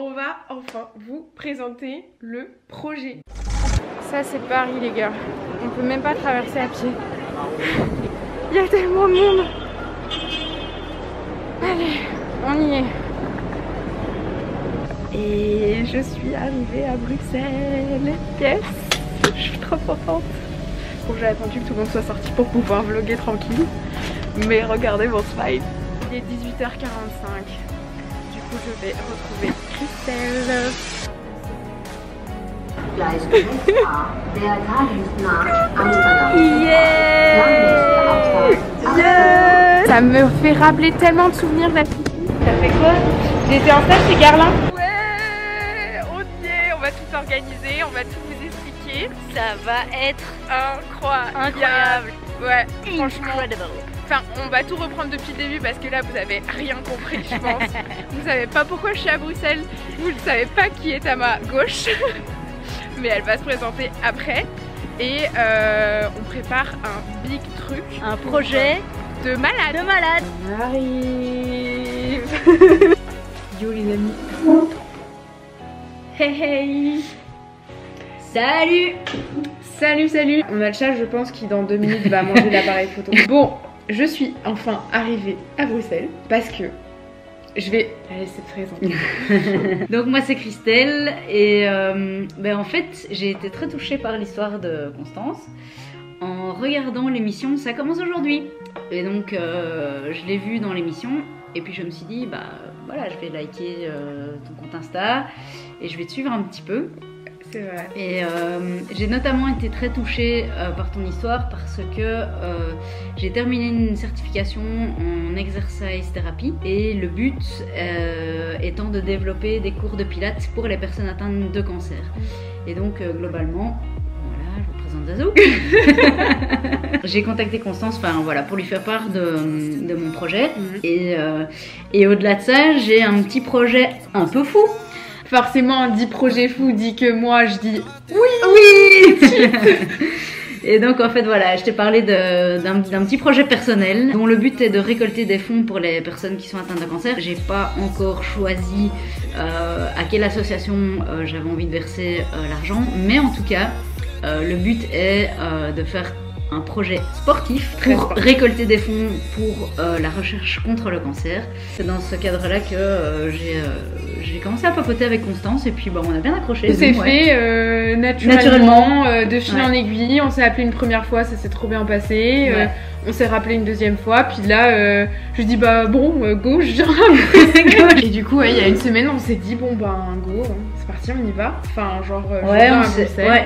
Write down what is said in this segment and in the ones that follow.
on va enfin vous présenter le projet. Ça c'est Paris les gars, on peut même pas traverser à pied. Il y a tellement de monde. Allez, on y est. Et je suis arrivée à Bruxelles. Yes, je suis trop contente. Bon, j'ai attendu que tout le monde soit sorti pour pouvoir vlogger tranquille. Mais regardez mon smile. Il est 18h45. Du coup, je vais retrouver Christelle. Yeah. Ça me fait rappeler tellement de souvenirs de la petite. Ça fait quoi? J'étais en stage chez Garlin. Ouais, on y est, on va tout organiser, on va tout vous expliquer. Ça va être incroyable. Ouais, franchement. Enfin, on va tout reprendre depuis le début parce que là, vous avez rien compris, je pense. Vous savez pas pourquoi je suis à Bruxelles. Vous ne savez pas qui est à ma gauche. Mais elle va se présenter après. Et on prépare un big truc. Un projet de malade. On arrive. Yo les amis. Hey hey. Salut. Salut. On a le chat, je pense, qui dans 2 minutes va manger l'appareil photo. Bon, je suis enfin arrivée à Bruxelles parce que je vais la laisser te présenter. Donc moi c'est Christelle et en fait j'ai été très touchée par l'histoire de Constance en regardant l'émission Ça commence aujourd'hui. Et donc je l'ai vue dans l'émission et puis je me suis dit bah voilà, je vais liker ton compte Insta et je vais te suivre un petit peu. C'est vrai. Et j'ai notamment été très touchée par ton histoire parce que j'ai terminé une certification en exercise thérapie et le but étant de développer des cours de pilates pour les personnes atteintes de cancer. Et donc globalement, voilà, je vous présente Zazou. J'ai contacté Constance pour lui faire part de mon projet et au-delà de ça, j'ai un petit projet un peu fou. Forcément, dit projet fou, dit que moi je dis oui. Et donc en fait voilà, je t'ai parlé d'un petit projet personnel dont le but est de récolter des fonds pour les personnes qui sont atteintes de cancer. J'ai pas encore choisi à quelle association j'avais envie de verser l'argent, mais en tout cas le but est de faire un projet sportif pour récolter des fonds pour la recherche contre le cancer. C'est dans ce cadre-là que j'ai commencé à papoter avec Constance et puis on a bien accroché. C'est fait naturellement, de fil en aiguille. On s'est appelé une première fois, ça s'est trop bien passé. Ouais. On s'est rappelé une deuxième fois, puis là je dis go, je viens. Et du coup il y a une semaine on s'est dit go, c'est parti, on y va. Enfin ouais,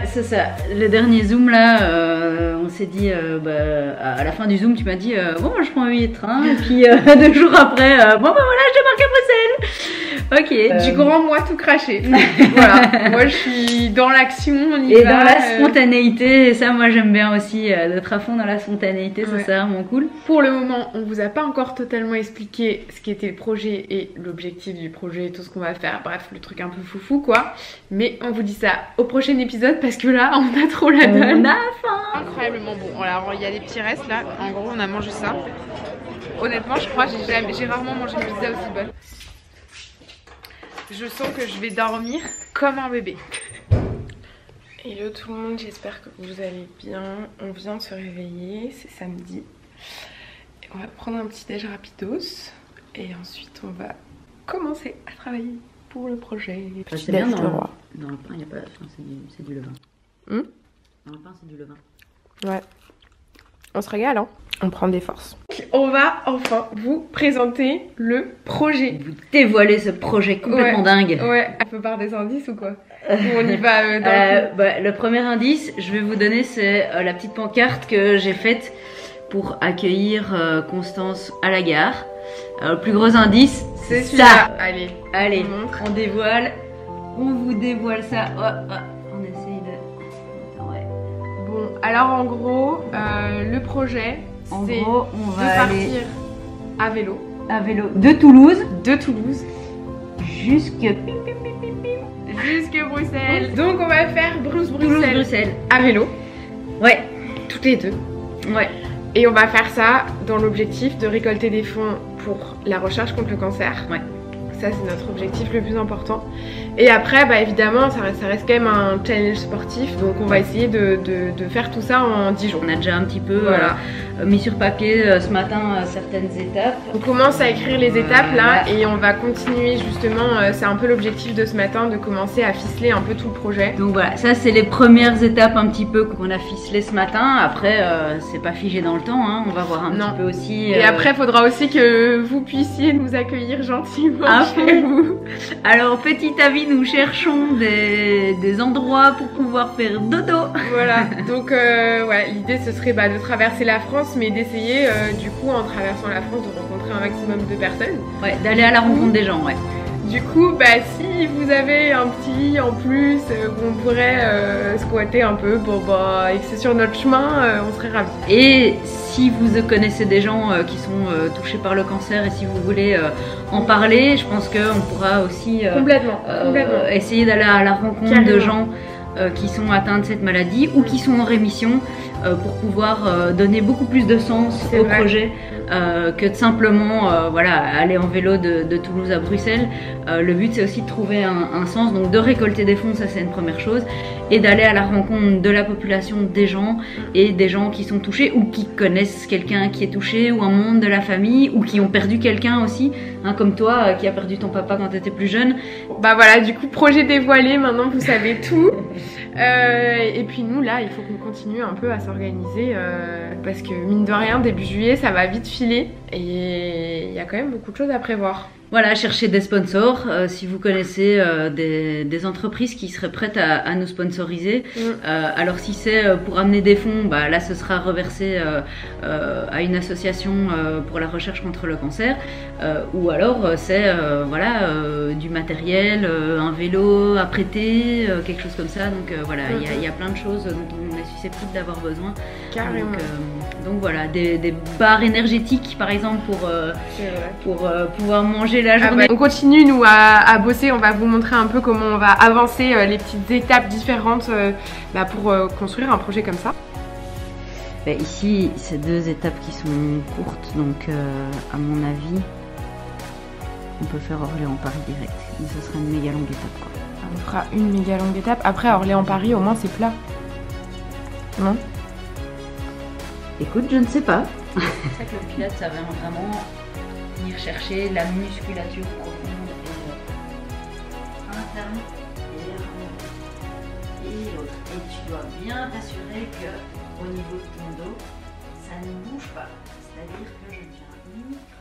c'est ça. Le dernier zoom là, on s'est dit à la fin du zoom tu m'as dit moi je prends un billet de train et puis 2 jours après voilà, je débarque à Bruxelles. Ok. Du grand moi tout craché. Voilà, moi je suis dans l'action, on y va. Et dans la spontanéité, et ça moi j'aime bien aussi d'être à fond dans la spontanéité, ouais. C'est vraiment cool. Pour le moment, on vous a pas encore totalement expliqué ce qu'était le projet et l'objectif du projet, tout ce qu'on va faire, bref, le truc un peu foufou quoi. Mais on vous dit ça au prochain épisode parce que là, on a trop la dalle. On a faim. Incroyablement bon. Alors il y a des petits restes là, en gros on a mangé ça. Honnêtement, je crois que j'ai rarement mangé une pizza aussi bonne. Je sens que je vais dormir comme un bébé. Hello tout le monde, j'espère que vous allez bien. On vient de se réveiller, c'est samedi. Et on va prendre un petit déj rapidos. Et ensuite on va commencer à travailler pour le projet. C'est bien dans le pain, il n'y a pas... c'est du levain. Dans le pain c'est du levain. Ouais. On se régale hein. On prend des forces. On va enfin vous présenter le projet. Vous dévoiler ce projet complètement dingue. Ouais, un peu par des indices ou quoi? Ou on y va dans le premier indice, je vais vous donner, c'est la petite pancarte que j'ai faite pour accueillir Constance à la gare. Le plus gros indice, c'est ça. Allez, on vous dévoile ça. On essaye de... Ouais. Bon, alors en gros, le projet... En gros, on va partir à vélo. De Toulouse. Jusque Bruxelles. Donc on va faire Bruxelles à vélo. Ouais. Toutes les deux. Ouais. Et on va faire ça dans l'objectif de récolter des fonds pour la recherche contre le cancer. Ouais. Ça c'est notre objectif le plus important. Et après bah évidemment ça reste quand même un challenge sportif, donc on va essayer de faire tout ça en 10 jours. On a déjà un petit peu mis sur papier ce matin certaines étapes. On commence à écrire les étapes là et on va continuer justement, c'est un peu l'objectif de ce matin, de commencer à ficeler un peu tout le projet. Donc voilà, ça c'est les premières étapes un petit peu qu'on a ficelées ce matin. Après c'est pas figé dans le temps, hein. On va voir un petit peu aussi. Et après il faudra aussi que vous puissiez nous accueillir gentiment chez vous. Alors petit avis, nous cherchons des endroits pour pouvoir faire dodo. Voilà, donc ouais, l'idée ce serait de traverser la France, mais d'essayer du coup en traversant la France de rencontrer un maximum de personnes. Ouais, d'aller à la rencontre des gens, ouais. Du coup, si vous avez un petit lit en plus où on pourrait squatter un peu, et que c'est sur notre chemin, on serait ravis. Et si vous connaissez des gens qui sont touchés par le cancer et si vous voulez en parler, je pense qu'on pourra aussi complètement. Essayer d'aller à la rencontre de gens qui sont atteints de cette maladie ou qui sont en rémission pour pouvoir donner beaucoup plus de sens au projet que de simplement aller en vélo de Toulouse à Bruxelles. Le but c'est aussi de trouver un sens, donc de récolter des fonds, ça c'est une première chose, et d'aller à la rencontre de la population, des gens et des gens qui sont touchés ou qui connaissent quelqu'un qui est touché ou un membre de la famille ou qui ont perdu quelqu'un aussi, hein, comme toi qui a perdu ton papa quand tu étais plus jeune. Voilà, du coup projet dévoilé, maintenant vous savez tout. Et puis nous là il faut qu'on continue un peu à s'organiser parce que mine de rien début juillet ça va vite filer et il y a quand même beaucoup de choses à prévoir. Voilà, chercher des sponsors, si vous connaissez des entreprises qui seraient prêtes à nous sponsoriser. Alors si c'est pour amener des fonds, là ce sera reversé à une association pour la recherche contre le cancer. Ou alors c'est du matériel, un vélo à prêter, quelque chose comme ça. Donc voilà, il y a plein de choses dont on est susceptible d'avoir besoin. Carrément. Donc voilà, des barres énergétiques par exemple pour pouvoir manger la journée. On continue nous à bosser, on va vous montrer un peu comment on va avancer les petites étapes différentes pour construire un projet comme ça. Ici c'est 2 étapes qui sont courtes, donc à mon avis on peut faire Orléans-Paris direct, mais ce sera une méga longue étape quoi. On fera une méga longue étape, après à Orléans-Paris au moins c'est plat. Non? Écoute, je ne sais pas. C'est ça que le pilates ça va vraiment venir chercher la musculature profonde et interne et l'autre. Et tu dois bien t'assurer que au niveau de ton dos, ça ne bouge pas. C'est-à-dire que je viens uniquement